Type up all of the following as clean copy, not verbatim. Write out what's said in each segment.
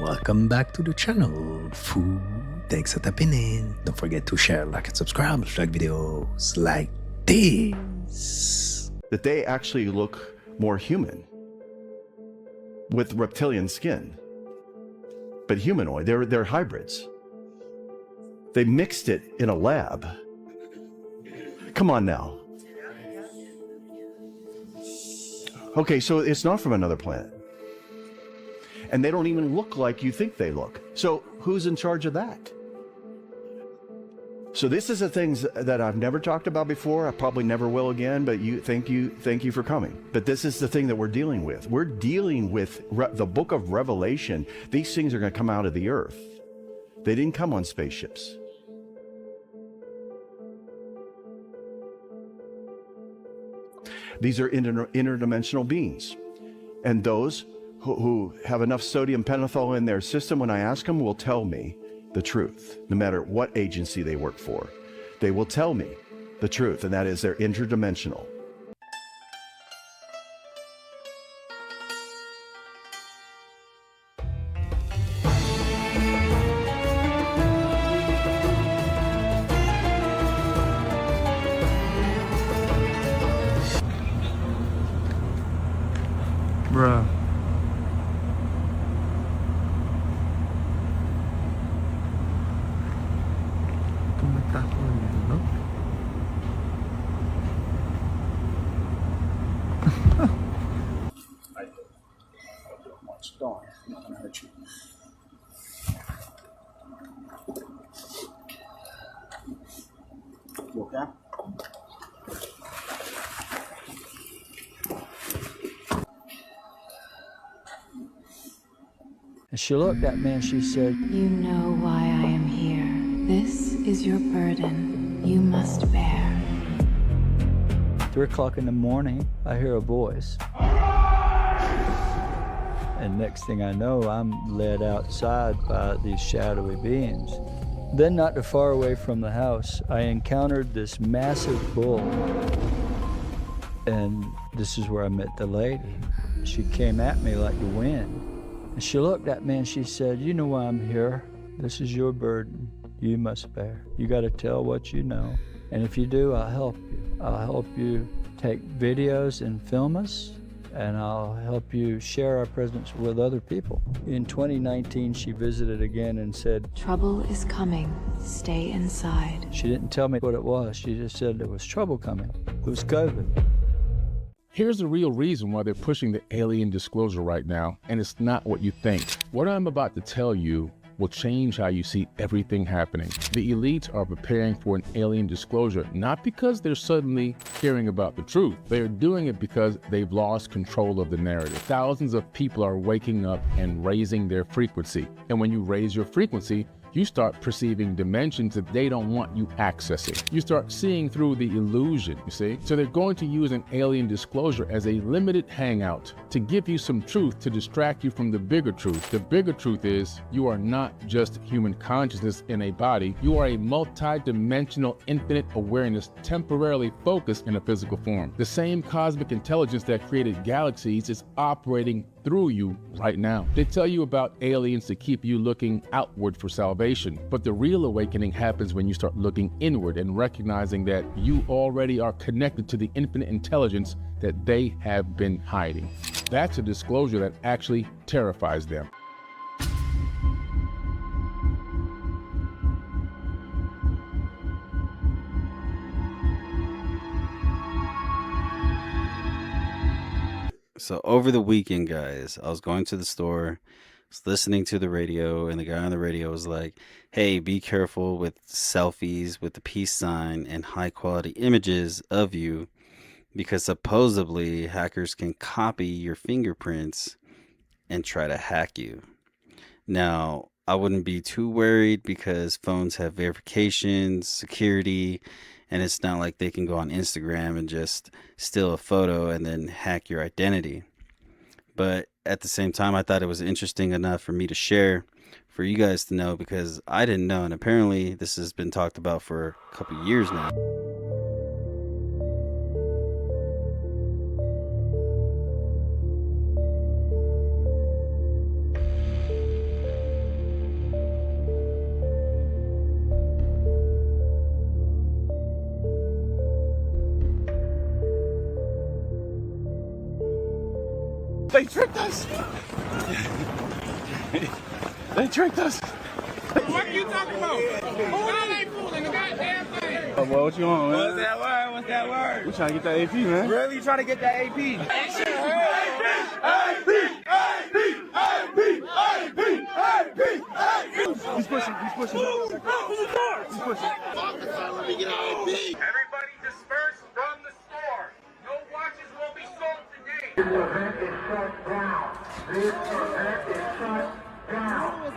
welcome back to the channel. Food, thanks for tapping in. Don't forget to share, like, and subscribe. Like videos like this. That they actually look more human with reptilian skin, but humanoid. They're hybrids. They mixed it in a lab. Come on now. Okay, so it's not from another planet. And they don't even look like you think they look. So who's in charge of that? So this is the things that I've never talked about before. I probably never will again, but thank you for coming. But this is the thing that we're dealing with. We're dealing with the book of Revelation. These things are going to come out of the earth. They didn't come on spaceships. These are interdimensional beings. And those who have enough sodium pentothal in their system, when I ask them, will tell me the truth. No matter what agency they work for, they will tell me the truth, and that is they're interdimensional. Bruh. Pengetahuan, no? I don't much. Don't worry, I'm not gonna hurt you. You okay? And she looked at me and she said, You know why I am here. This is your burden. You must bear. 3 o'clock in the morning, I hear a voice. And next thing I know, I'm led outside by these shadowy beings. Then not too far away from the house, I encountered this massive bull. And this is where I met the lady. She came at me like the wind. And she looked at me and she said, You know why I'm here. This is your burden. You must bear. You got to tell what you know. And if you do, I'll help you. I'll help you take videos and film us, and I'll help you share our presence with other people. In 2019, she visited again and said, Trouble is coming. Stay inside. She didn't tell me what it was. She just said there was trouble coming. It was COVID. Here's the real reason why they're pushing the alien disclosure right now, and it's not what you think. What I'm about to tell you will change how you see everything happening. The elites are preparing for an alien disclosure, not because they're suddenly caring about the truth. They are doing it because they've lost control of the narrative. Thousands of people are waking up and raising their frequency. And when you raise your frequency, you start perceiving dimensions that they don't want you accessing. You start seeing through the illusion, you see? So they're going to use an alien disclosure as a limited hangout to give you some truth to distract you from the bigger truth. The bigger truth is you are not just human consciousness in a body. You are a multi-dimensional infinite awareness temporarily focused in a physical form. The same cosmic intelligence that created galaxies is operating through you right now. They tell you about aliens to keep you looking outward for salvation, but the real awakening happens when you start looking inward and recognizing that you already are connected to the infinite intelligence that they have been hiding. That's a disclosure that actually terrifies them. So over the weekend, guys, I was going to the store, was listening to the radio, and the guy on the radio was like, hey, be careful with selfies with the peace sign and high quality images of you, because supposedly hackers can copy your fingerprints and try to hack you. Now, I wouldn't be too worried because phones have verifications, security, and it's not like they can go on Instagram and just steal a photo and then hack your identity. But at the same time, I thought it was interesting enough for me to share, for you guys to know, because I didn't know. And apparently this has been talked about for a couple of years now. They tricked us. They tricked us. What are you talking about? Y'all ain't fooling the goddamn thing. Oh, boy, what you on, man? What's that word? What's that word? We trying to get that AP, man. Really trying to get that AP? He's pushing. He's pushing. He's pushing. Everybody disperse from the store. No watches will be sold today. This event is shut down. This event is shut down. The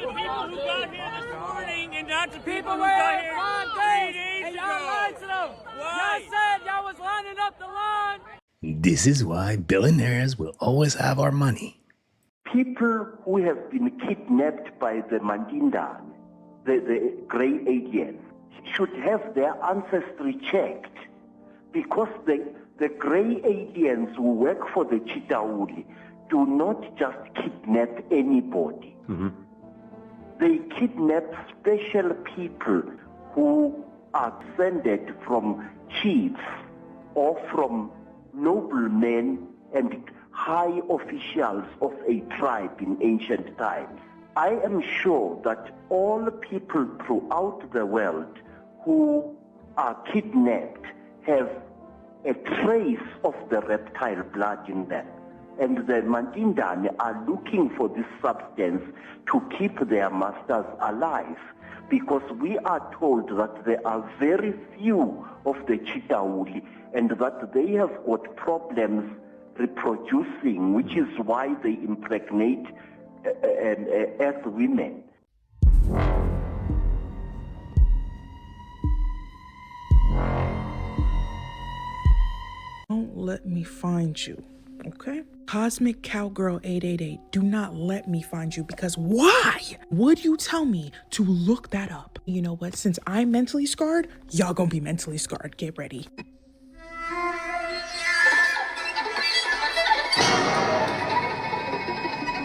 people who got here this morning and not the people who got here 3 days ago. Y'all lied to them. Y'all said y'all was lining up the line. This is why billionaires will always have our money. People who have been kidnapped by the Mandinda, the grey aliens, should have their ancestry checked, because the grey aliens who work for the Chitauli do not just kidnap anybody. Mm-hmm. They kidnap special people who are descended from chiefs or from noblemen and high officials of a tribe in ancient times. I am sure that all people throughout the world who are kidnapped have a trace of the reptile blood in them. And the Mandindane are looking for this substance to keep their masters alive, because we are told that there are very few of the Chitauli and that they have got problems reproducing, which is why they impregnate earth women. Don't let me find you, okay? Cosmic Cowgirl 888, do not let me find you, because why would you tell me to look that up? You know what? Since I'm mentally scarred, y'all gonna be mentally scarred. Get ready.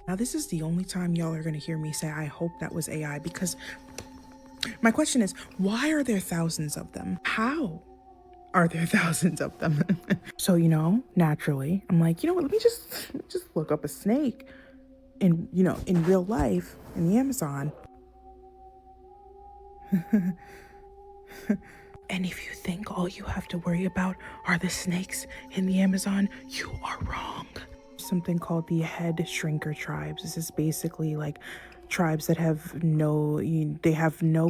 Now, this is the only time y'all are gonna hear me say, I hope that was AI, because my question is, why are there thousands of them? How are there thousands of them? So, you know, naturally, I'm like, you know what, let me just look up a snake in, you know, in real life in the Amazon. And if you think all you have to worry about are the snakes in the Amazon, you are wrong. Something called the head shrinker tribes. This is basically like tribes that have no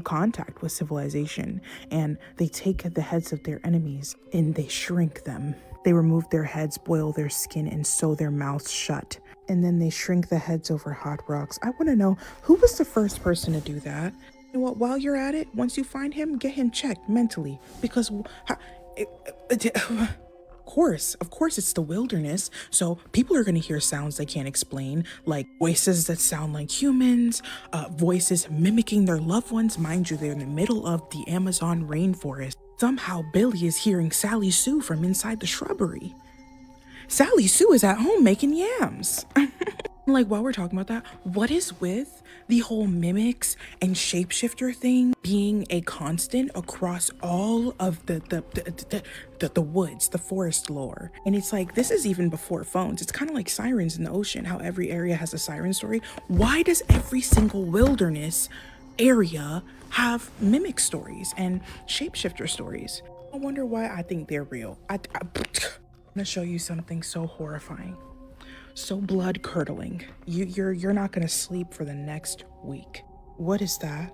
contact with civilization, and they take the heads of their enemies and they shrink them. They remove their heads, boil their skin, and sew their mouths shut. And then they shrink the heads over hot rocks. I want to know, who was the first person to do that? You know what, while you're at it, once you find him, get him checked mentally, because of course it's the wilderness, so people are going to hear sounds they can't explain, like voices that sound like humans, voices mimicking their loved ones. Mind you, they're in the middle of the Amazon rainforest. Somehow Billy is hearing Sally Sue from inside the shrubbery. Sally Sue is at home making yams. Like, while we're talking about that, what is with the whole mimics and shapeshifter thing being a constant across all of the woods, the forest lore? And it's like, this is even before phones. It's kind of like sirens in the ocean, how every area has a siren story. Why does every single wilderness area have mimic stories and shapeshifter stories? I wonder why I think they're real. I'm gonna show you something so horrifying, so blood curdling. You're not gonna sleep for the next week. What is that?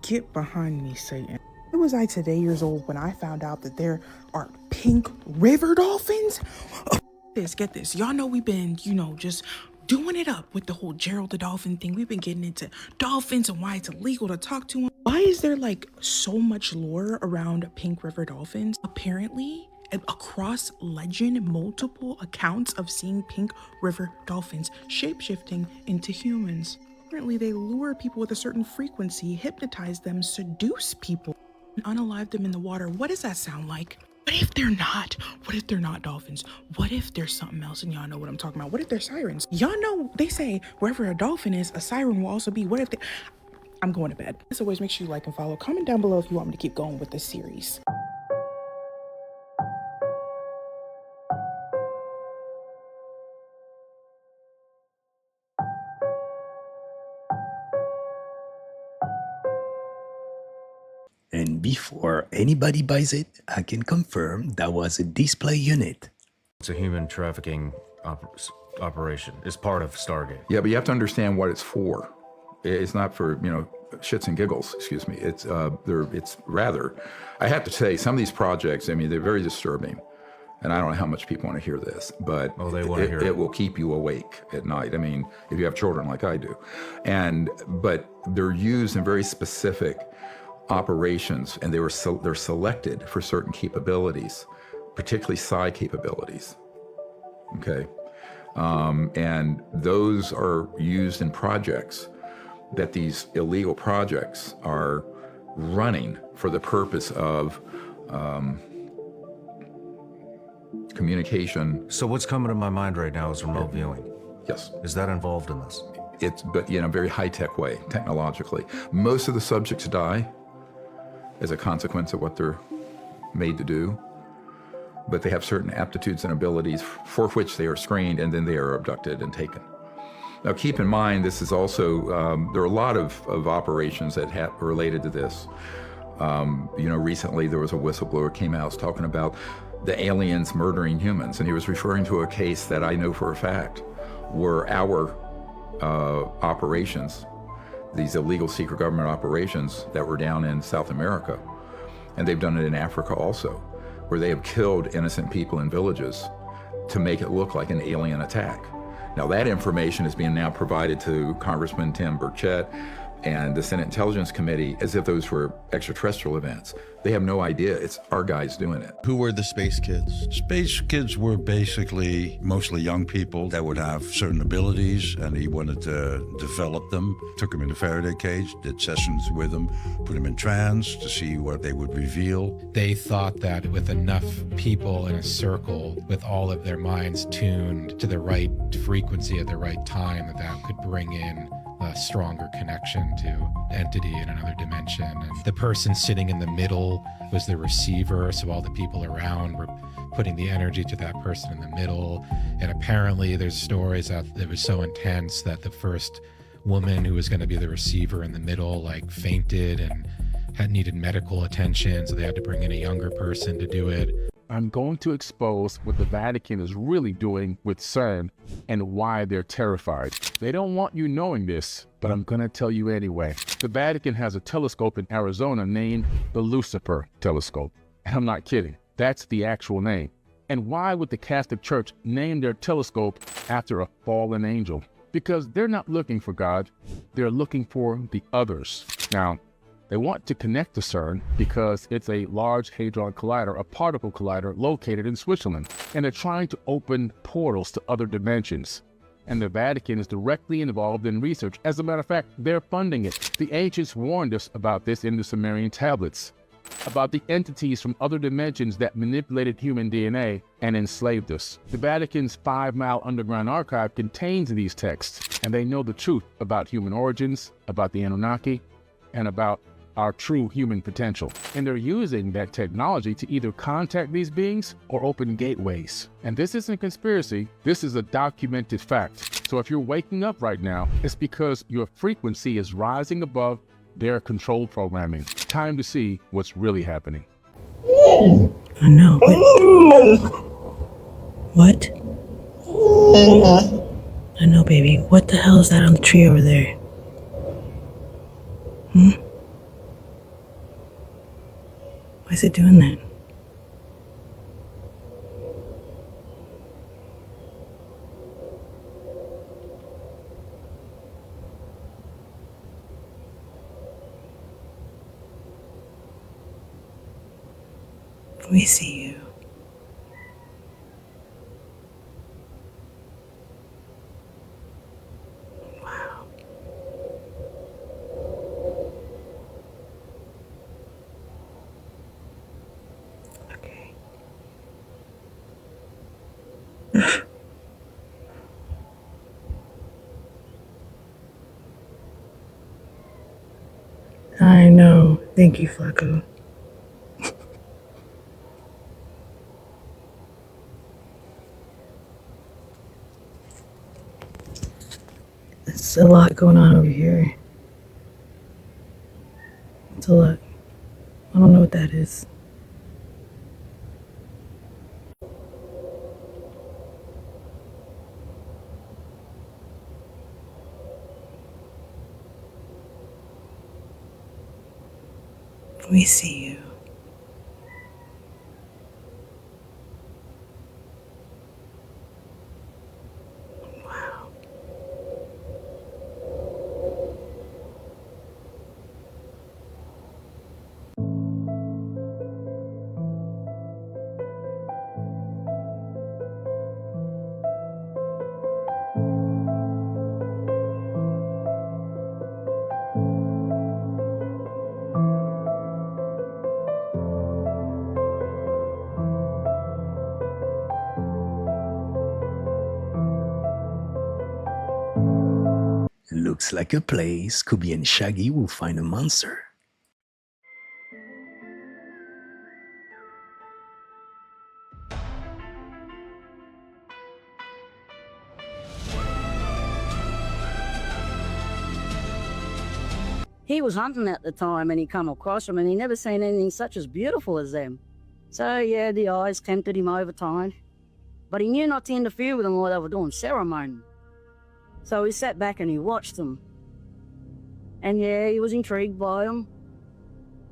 Get behind me, Satan. Who was I today years old when I found out that there are pink river dolphins? Oh, get this. Y'all know we've been, just doing it up with the whole Gerald the Dolphin thing. We've been getting into dolphins and why it's illegal to talk to them. Why is there like so much lore around pink river dolphins? Apparently, across legend, multiple accounts of seeing pink river dolphins shapeshifting into humans. Apparently, they lure people with a certain frequency, hypnotize them, seduce people, and unalive them in the water. What does that sound like? What if they're not? What if they're not dolphins? What if there's something else and y'all know what I'm talking about? What if they're sirens? Y'all know they say wherever a dolphin is, a siren will also be. What if they... I'm going to bed. As always, make sure you like and follow. Comment down below if you want me to keep going with this series. before anybody buys it, I can confirm that was a display unit. It's a human trafficking operation. It's part of Stargate. Yeah, but you have to understand what it's for. It's not for, you know, shits and giggles, excuse me. It's rather, I have to say, some of these projects, I mean, they're very disturbing. And I don't know how much people want to hear this, but it will keep you awake at night. I mean, if you have children like I do. But they're used in very specific operations, and they're selected for certain capabilities, particularly psi capabilities, okay? And those are used in projects that these illegal projects are running for the purpose of communication. So what's coming to my mind right now is remote viewing. Yes. Is that involved in this? But in a very high-tech way, technologically. Most of the subjects die as a consequence of what they're made to do, but they have certain aptitudes and abilities for which they are screened, and then they are abducted and taken. Now, keep in mind, this is also, there are a lot of operations that have related to this. You know, recently there was a whistleblower came out talking about the aliens murdering humans, and he was referring to a case that I know for a fact were our operations, these illegal secret government operations that were down in South America, and they've done it in Africa also, where they have killed innocent people in villages to make it look like an alien attack. Now that information is being now provided to Congressman Tim Burchett and the Senate Intelligence Committee as if those were extraterrestrial events. They have no idea it's our guys doing it. Who were the space kids? Space kids were basically mostly young people that would have certain abilities, and he wanted to develop them. Took them in a Faraday cage, did sessions with them, put them in trance to see what they would reveal. They thought that with enough people in a circle, with all of their minds tuned to the right frequency at the right time, that could bring in a stronger connection to entity in another dimension. And the person sitting in the middle was the receiver, so all the people around were putting the energy to that person in the middle. And apparently there's stories that it was so intense that the first woman who was going to be the receiver in the middle like fainted and had needed medical attention, so they had to bring in a younger person to do it. I'm going to expose what the Vatican is really doing with CERN and why they're terrified. They don't want you knowing this, but I'm going to tell you anyway. The Vatican has a telescope in Arizona named the Lucifer telescope. And I'm not kidding. That's the actual name. And why would the Catholic Church name their telescope after a fallen angel? Because they're not looking for God. They're looking for the others. Now, they want to connect to CERN because it's a large hadron collider, a particle collider located in Switzerland. And they're trying to open portals to other dimensions. And the Vatican is directly involved in research. As a matter of fact, they're funding it. The ancients warned us about this in the Sumerian tablets, about the entities from other dimensions that manipulated human DNA and enslaved us. The Vatican's 5-mile underground archive contains these texts, and they know the truth about human origins, about the Anunnaki, and about our true human potential. And they're using that technology to either contact these beings or open gateways. And this isn't a conspiracy, this is a documented fact. So if you're waking up right now, it's because your frequency is rising above their control programming. Time to see what's really happening. I know. What? I know, baby. What the hell is that on the tree over there? Why is it doing that? We see you. Wow. Okay. I know. Thank you, Flacco. It's a lot going on over here. It's a lot. I don't know what that is. We see you. Wow. Looks like a place Scooby and Shaggy will find a monster. He was hunting at the time and he come across them and he never seen anything such as beautiful as them. So yeah, the eyes tempted him over time. But he knew not to interfere with them while they were doing ceremony. So he sat back and he watched them. And yeah, he was intrigued by them.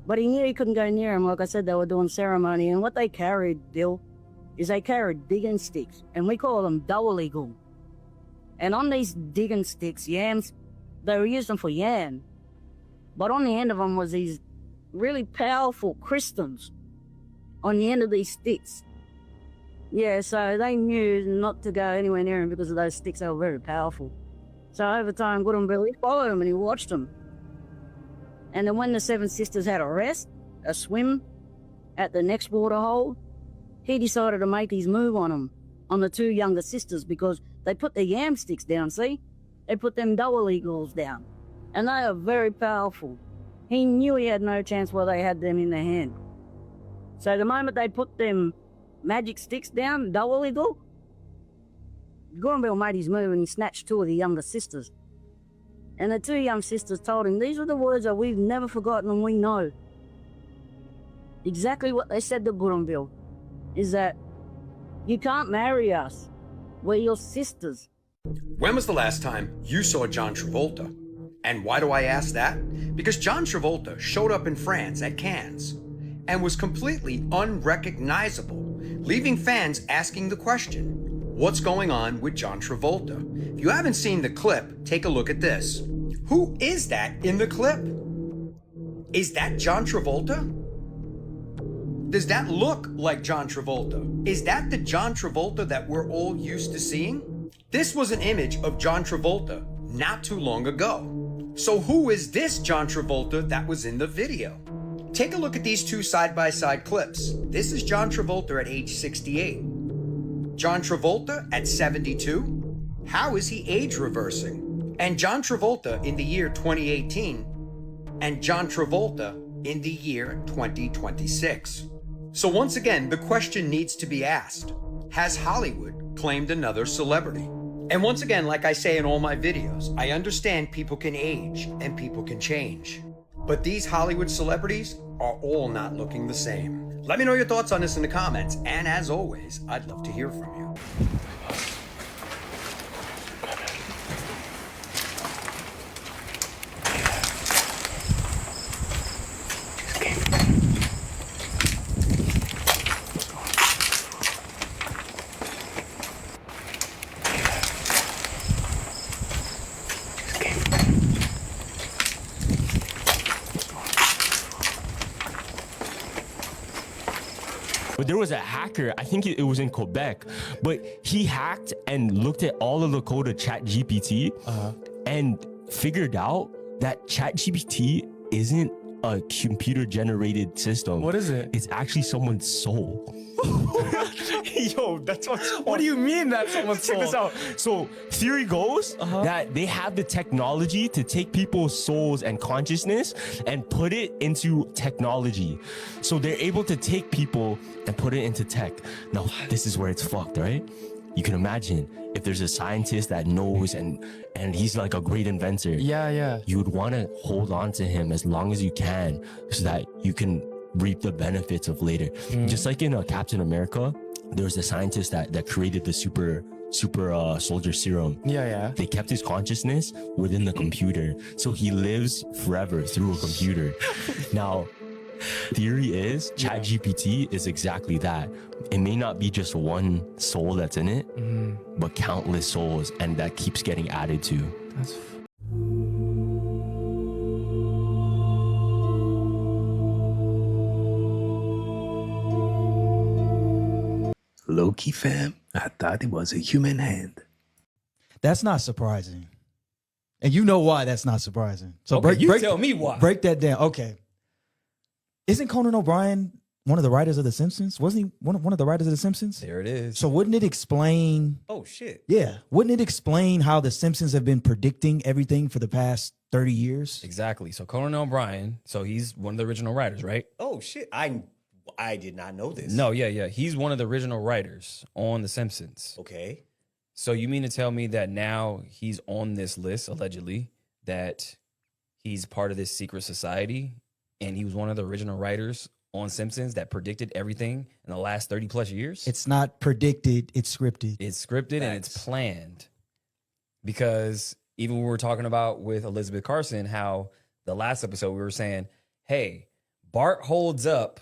But he knew he couldn't go near them. Like I said, they were doing ceremony. And what they carried, Dill, is they carried digging sticks. And we call them doweligal. And on these digging sticks, yams, they were using for yam. But on the end of them was these really powerful crystals on the end of these sticks. Yeah, so they knew not to go anywhere near him because of those sticks. They were very powerful. So over time, Good and Bill, he followed him and he watched them. And then when the seven sisters had a rest, a swim at the next waterhole, he decided to make his move on them, on the two younger sisters, because they put their yam sticks down, see? They put them dowel-eagles down. And they are very powerful. He knew he had no chance while they had them in their hand. So the moment they put them magic sticks down, dowel-eagle, Gormbill made his move and he snatched two of the younger sisters. And the two young sisters told him, these are the words that we've never forgotten and we know. Exactly what they said to Gormbill is that you can't marry us. We're your sisters. When was the last time you saw John Travolta? And why do I ask that? Because John Travolta showed up in France at Cannes and was completely unrecognizable, leaving fans asking the question, what's going on with John Travolta? If you haven't seen the clip, take a look at this. Who is that in the clip? Is that John Travolta? Does that look like John Travolta? Is that the John Travolta that we're all used to seeing? This was an image of John Travolta not too long ago. So who is this John Travolta that was in the video? Take a look at these two side-by-side clips. This is John Travolta at age 68. John Travolta at 72? How is he age reversing? And John Travolta in the year 2018 and John Travolta in the year 2026. So once again, the question needs to be asked. Has Hollywood claimed another celebrity? And once again, like I say in all my videos, I understand people can age and people can change. But these Hollywood celebrities are all not looking the same. Let me know your thoughts on this in the comments. And as always, I'd love to hear from you. But there was a hacker, I think it was in Quebec, but he hacked and looked at all of the code of ChatGPT and figured out that ChatGPT isn't a computer-generated system. What is it? It's actually someone's soul. Yo, that's what's... What do you mean that's someone's soul? Check this out. So theory goes that they have the technology to take people's souls and consciousness and put it into technology. So they're able to take people and put it into tech. Now, this is where it's fucked, right? You can imagine if there's a scientist that knows and he's like a great inventor. Yeah. You would want to hold on to him as long as you can so that you can reap the benefits of later. Just like in Captain America, there was a scientist that created the super soldier serum. Yeah. They kept his consciousness within the computer, so he lives forever through a computer. Now, theory is ChatGPT is exactly that. It may not be just one soul that's in it, but countless souls, and that keeps getting added to. Low-key fam, I thought it was a human hand. That's not surprising. And you know why that's not surprising. So Okay, you tell me why. Break that down. Okay. Isn't Conan O'Brien one of the writers of The Simpsons? Wasn't he one of the writers of The Simpsons? There it is. So wouldn't it explain... Oh, shit. Yeah. Wouldn't it explain how The Simpsons have been predicting everything for the past 30 years? Exactly. So Conan O'Brien, so he's one of the original writers, right? Oh, shit. I did not know this. No, yeah. He's one of the original writers on The Simpsons. Okay. So you mean to tell me that now he's on this list, allegedly, that he's part of this secret society, and he was one of the original writers on Simpsons that predicted everything in the last 30 plus years? It's not predicted, it's scripted. It's scripted and it's planned. Because even when we were talking about with Elizabeth Carson, how the last episode we were saying, hey, Bart holds up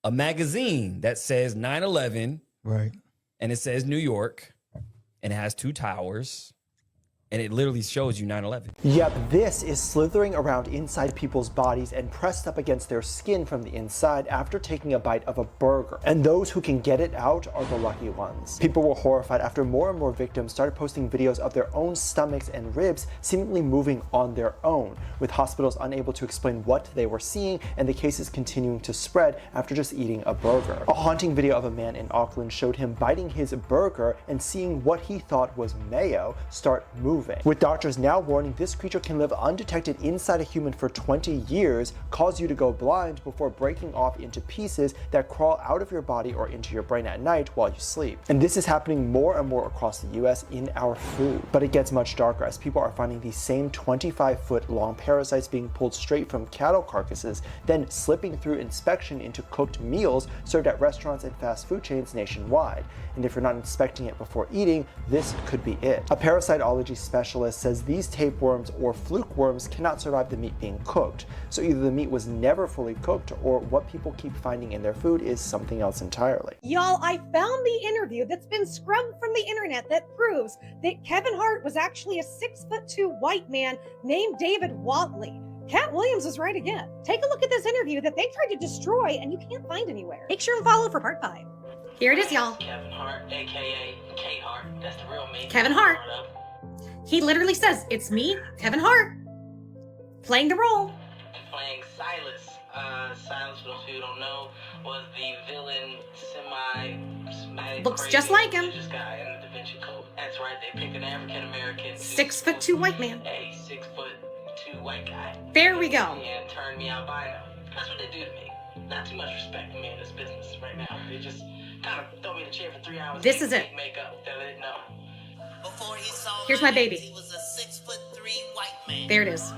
a magazine that says 9/11. Right. And it says New York. And it has 2 towers. And it literally shows you 9/11. Yep, this is slithering around inside people's bodies and pressed up against their skin from the inside after taking a bite of a burger. And those who can get it out are the lucky ones. People were horrified after more and more victims started posting videos of their own stomachs and ribs seemingly moving on their own, with hospitals unable to explain what they were seeing and the cases continuing to spread after just eating a burger. A haunting video of a man in Auckland showed him biting his burger and seeing what he thought was mayo start moving. With doctors now warning this creature can live undetected inside a human for 20 years, cause you to go blind before breaking off into pieces that crawl out of your body or into your brain at night while you sleep. And this is happening more and more across the US in our food. But it gets much darker as people are finding these same 25-foot long parasites being pulled straight from cattle carcasses, then slipping through inspection into cooked meals served at restaurants and fast food chains nationwide. And if you're not inspecting it before eating, this could be it. A parasitology specialist says these tapeworms or fluke worms cannot survive the meat being cooked. So either the meat was never fully cooked, or what people keep finding in their food is something else entirely. Y'all, I found the interview that's been scrubbed from the internet that proves that Kevin Hart was actually a 6'2" white man named David Watley. Cat Williams was right again. Take a look at this interview that they tried to destroy and you can't find anywhere. Make sure and follow for part 5. Here it is, y'all. Kevin Hart, aka K Hart. That's the real me. Kevin Hart. He literally says, it's me, Kevin Hart, playing the role. Playing Silas. Silas, for those who don't know, was the villain, Looks just like him. Guy in the Da Vinci Code. That's right, they picked an African-American 6'2" white man. A 6'2" white guy. There we go. And turned me albino. That's what they do to me. Not too much respect for me in this business right now. They just kind of throw me in the chair for 3 hours. This is it. Makeup. They let it know. Here's my baby. He was a 6'3" white man. There it is.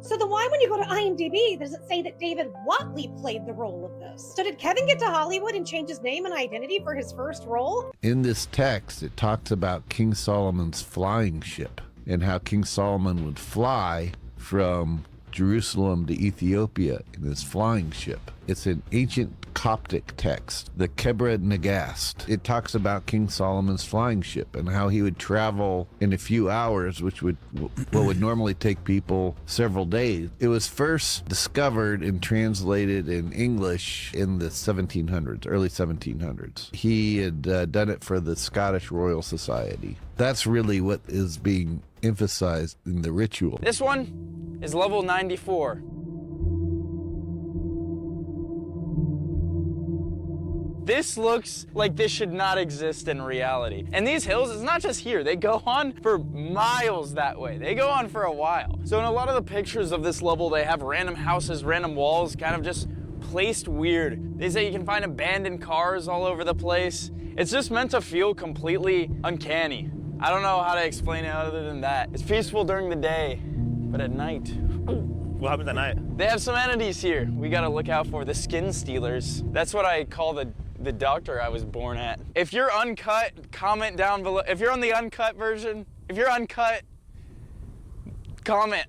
So then why, when you go to IMDb, does it say that David Watley played the role of this? So did Kevin get to Hollywood and change his name and identity for his first role? In this text, it talks about King Solomon's flying ship and how King Solomon would fly from Jerusalem to Ethiopia in this flying ship. It's an ancient Coptic text, the Kebra Nagast. It talks about King Solomon's flying ship and how he would travel in a few hours, which would what would normally take people several days. It was first discovered and translated in English in the 1700s, early 1700s. He had done it for the Scottish Royal Society. That's really what is being emphasized in the ritual. This one is level 94. This looks like this should not exist in reality. And these hills, it's not just here. They go on for miles that way. They go on for a while. So in a lot of the pictures of this level, they have random houses, random walls, kind of just placed weird. They say you can find abandoned cars all over the place. It's just meant to feel completely uncanny. I don't know how to explain it other than that. It's peaceful during the day, but at night, What happens at night? They have some entities here we gotta look out for, the skin stealers. That's what I call the doctor I was born at. If you're uncut, comment down below. If you're on the uncut version, if you're uncut, comment.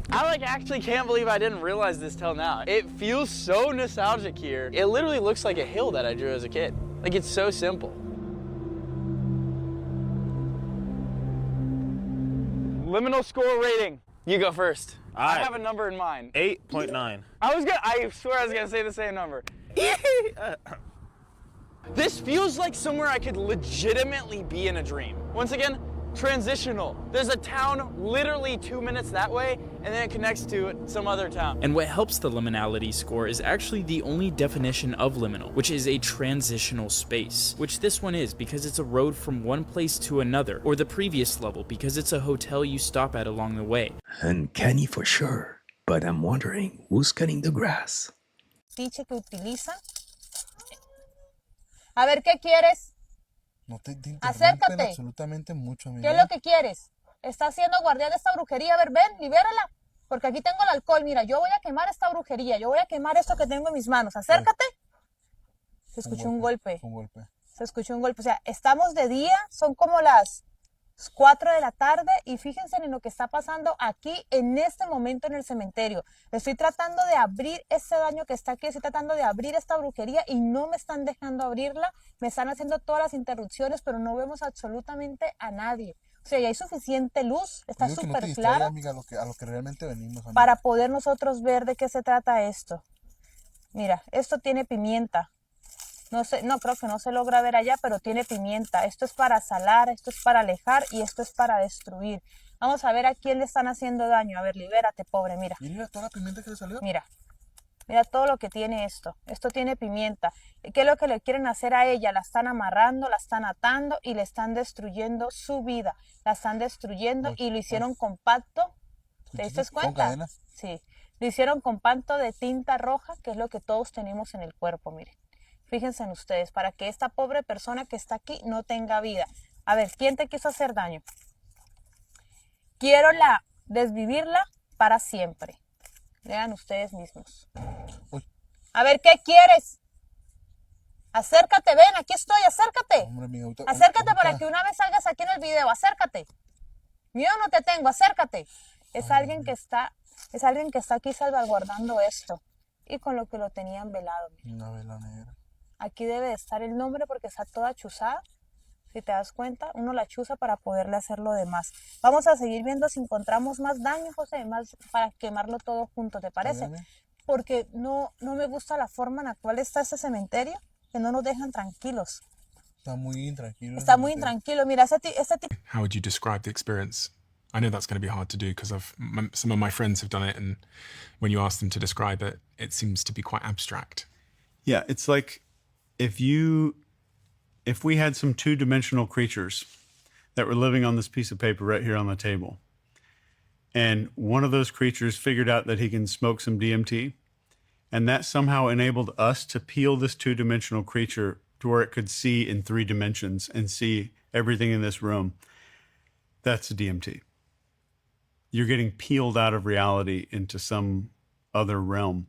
I actually can't believe I didn't realize this till now. It feels so nostalgic here. It literally looks like a hill that I drew as a kid. Like, it's so simple. Liminal score rating. You go first. I have a number in mind. 8.9. I swear I was gonna say the same number. This feels like somewhere I could legitimately be in a dream. Once again, transitional. There's a town literally 2 minutes that way, and then it connects to some other town. And what helps the liminality score is actually the only definition of liminal, which is a transitional space, which this one is because it's a road from one place to another, or the previous level because it's a hotel you stop at along the way. Uncanny for sure, but I'm wondering who's cutting the grass. Dice que utiliza. A ver, ¿qué quieres? No te Acércate. Absolutamente mucho, amiga. ¿Qué es lo que quieres? Está siendo guardián de esta brujería. A ver, ven, libérala. Porque aquí tengo el alcohol. Mira, yo voy a quemar esta brujería. Yo voy a quemar esto que tengo en mis manos. Acércate. Se escuchó un golpe. Se escuchó un golpe. O sea, estamos de día. Son como las 4 de la tarde. Y fíjense en lo que está pasando aquí en este momento en el cementerio. Estoy tratando de abrir ese daño que está aquí. Estoy tratando de abrir esta brujería y no me están dejando abrirla. Me están haciendo todas las interrupciones, pero no vemos absolutamente a nadie. O sea, ya hay suficiente luz, está súper claro, amiga, a lo que realmente venimos, amiga, para poder nosotros ver de qué se trata esto. Mira, esto tiene pimienta. No sé, no creo que no se logra ver allá, pero tiene pimienta. Esto es para salar, esto es para alejar y esto es para destruir. Vamos a ver a quién le están haciendo daño. A ver, libérate, pobre, mira. Mira toda la pimienta que le salió. Mira. Mira todo lo que tiene esto. Esto tiene pimienta. ¿Qué es lo que le quieren hacer a ella? La están amarrando, la están atando y le están destruyendo su vida. La están destruyendo y lo hicieron con pacto. ¿Te diste cuenta? Sí. Lo hicieron con pacto de tinta roja, que es lo que todos tenemos en el cuerpo, miren. Fíjense en ustedes, para que esta pobre persona que está aquí no tenga vida. A ver, ¿quién te quiso hacer daño? Quiero desvivirla para siempre. Vean ustedes mismos. A ver, ¿qué quieres? Acércate, ven, aquí estoy, acércate. Acércate para que una vez salgas aquí en el video, acércate. Yo no te tengo, acércate. Es alguien que está aquí salvaguardando esto. Y con lo que lo tenían velado. Una vela negra. Aquí debe de estar el nombre porque está toda chuzada. Si te das cuenta, uno la chuza para poderle hacer lo demás. Vamos a seguir viendo si encontramos más daño, José, más para quemarlo todo junto, ¿te parece? Porque no me gusta la forma en la cual está ese cementerio, que no nos dejan tranquilos. Está muy intranquilo. Está muy intranquilo. Mira, ese tipo. How would you describe the experience? I know that's going to be hard to do because some of my friends have done it, and when you ask them to describe it, it seems to be quite abstract. Yeah, it's like if we had some two-dimensional creatures that were living on this piece of paper right here on the table, and one of those creatures figured out that he can smoke some DMT, and that somehow enabled us to peel this two-dimensional creature to where it could see in 3 dimensions and see everything in this room, that's DMT. You're getting peeled out of reality into some other realm.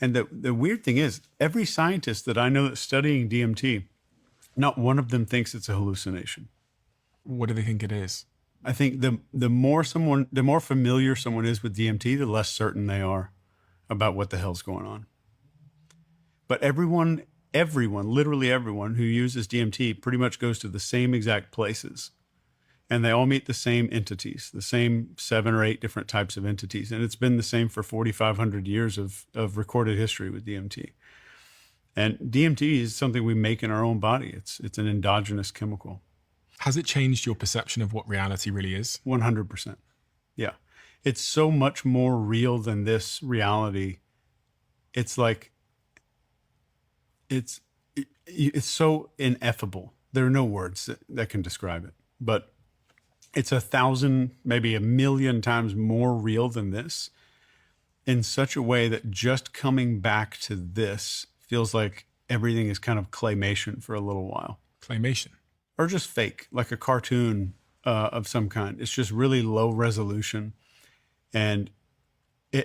And the weird thing is, every scientist that I know that's studying DMT, not one of them thinks it's a hallucination. What do they think it is? I think the more familiar someone is with DMT, the less certain they are about what the hell's going on. But everyone, literally everyone who uses DMT pretty much goes to the same exact places. And they all meet the same entities, the same 7 or 8 different types of entities. And it's been the same for 4,500 years of recorded history with DMT. And DMT is something we make in our own body. It's an endogenous chemical. Has it changed your perception of what reality really is? 100%. Yeah. It's so much more real than this reality. It's like, it's so ineffable. There are no words that can describe it. But it's 1,000, maybe 1,000,000 times more real than this, in such a way that just coming back to this feels like everything is kind of claymation for a little while. Claymation? Or just fake, like a cartoon of some kind. It's just really low resolution. And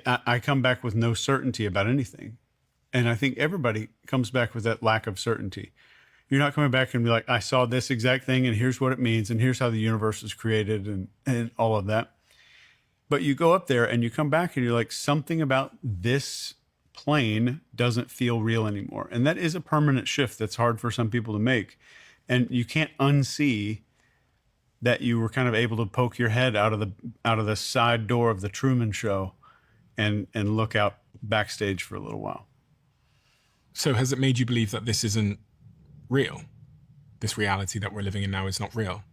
I come back with no certainty about anything. And I think everybody comes back with that lack of certainty. You're not coming back and be like, I saw this exact thing and here's what it means and here's how the universe is created and all of that. But you go up there and you come back and you're like, something about this plane doesn't feel real anymore. And that is a permanent shift that's hard for some people to make. And you can't unsee that you were kind of able to poke your head out of the side door of the Truman Show and look out backstage for a little while. So has it made you believe that this isn't real? This reality that we're living in now is not real?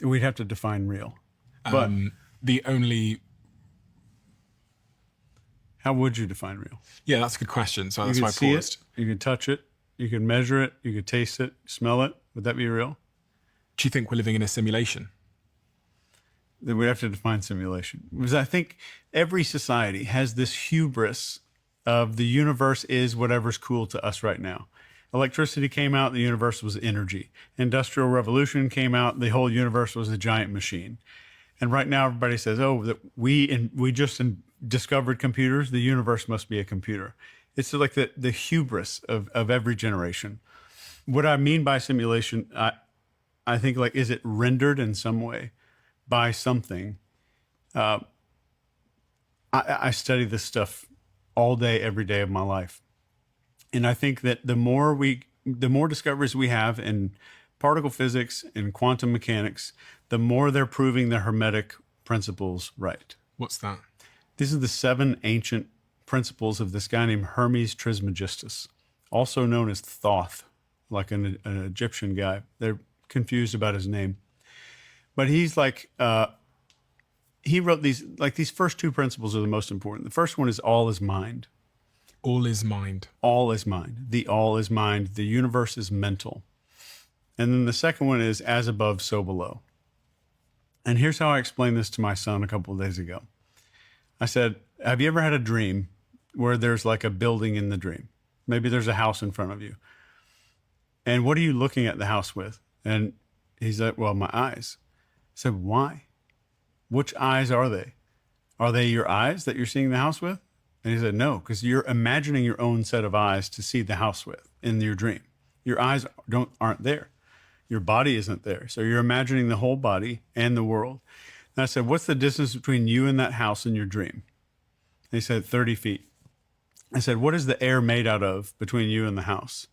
We'd have to define real. But how would you define real? Yeah, that's a good question. So that's you why I could see paused. it, you could touch it, you could measure it, you could taste it, smell it. Would that be real? Do you think we're living in a simulation? Then we'd have to define simulation. Because I think every society has this hubris of the universe is whatever's cool to us right now. Electricity came out, the universe was energy. Industrial Revolution came out, the whole universe was a giant machine. And right now everybody says, oh, that we just discovered computers, the universe must be a computer. It's like the hubris of every generation. What I mean by simulation, I think, like, is it rendered in some way by something? I study this stuff all day, every day of my life. And I think that the more discoveries we have in particle physics and quantum mechanics, the more they're proving the Hermetic principles right. What's that? These are the 7 ancient principles of this guy named Hermes Trismegistus, also known as Thoth, like an Egyptian guy. They're confused about his name. But he's like, he wrote these first 2 principles are the most important. The first one is all is mind. All is mind. All is mind. The all is mind. The universe is mental. And then the second one is as above, so below. And here's how I explained this to my son a couple of days ago. I said, have you ever had a dream where there's like a building in the dream? Maybe there's a house in front of you. And what are you looking at the house with? And he's like, well, my eyes. I said, why? Which eyes are they? Are they your eyes that you're seeing the house with? And he said, no, because you're imagining your own set of eyes to see the house with in your dream. Your eyes aren't there. Your body isn't there. So you're imagining the whole body and the world. And I said, what's the distance between you and that house in your dream? And he said, 30 feet. I said, what is the air made out of between you and the house?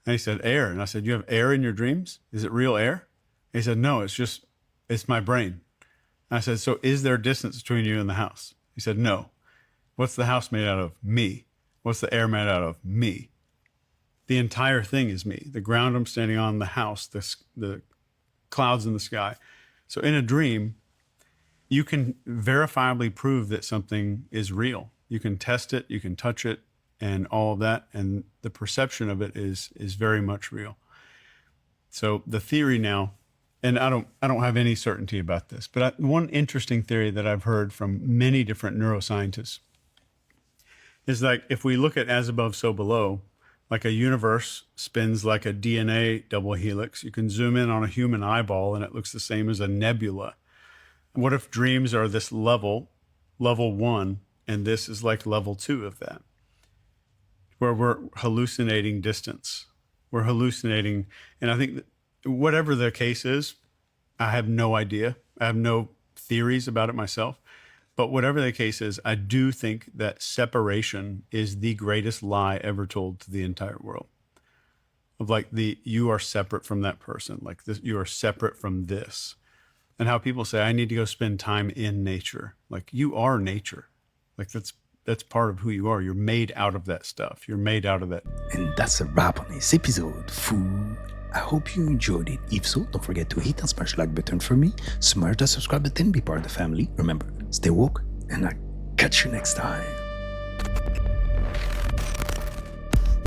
And he said, air. And I said, you have air in your dreams? Is it real air? And he said, no, it's my brain. And I said, so is there a distance between you and the house? He said, no. What's the house made out of? Me. What's the air made out of? Me. The entire thing is me. The ground I'm standing on, the house, the clouds in the sky. So in a dream, you can verifiably prove that something is real. You can test it, you can touch it, and all of that. And the perception of it is very much real. So the theory now, and I don't have any certainty about this, but one interesting theory that I've heard from many different neuroscientists is like, if we look at as above, so below, like a universe spins like a DNA double helix. You can zoom in on a human eyeball and it looks the same as a nebula. What if dreams are this level 1, and this is like level 2 of that, where we're hallucinating distance. We're hallucinating. And I think that whatever the case is, I have no idea. I have no theories about it myself. But whatever the case is, I do think that separation is the greatest lie ever told to the entire world. Of like you are separate from that person, like this, you are separate from this. And how people say, I need to go spend time in nature. Like, you are nature. Like, that's part of who you are. You're made out of that stuff. You're made out of that. And that's a wrap on this episode, fool. I hope you enjoyed it. If so, don't forget to hit and smash the like button for me, smash the subscribe button, be part of the family. Remember, stay woke, and I'll catch you next time.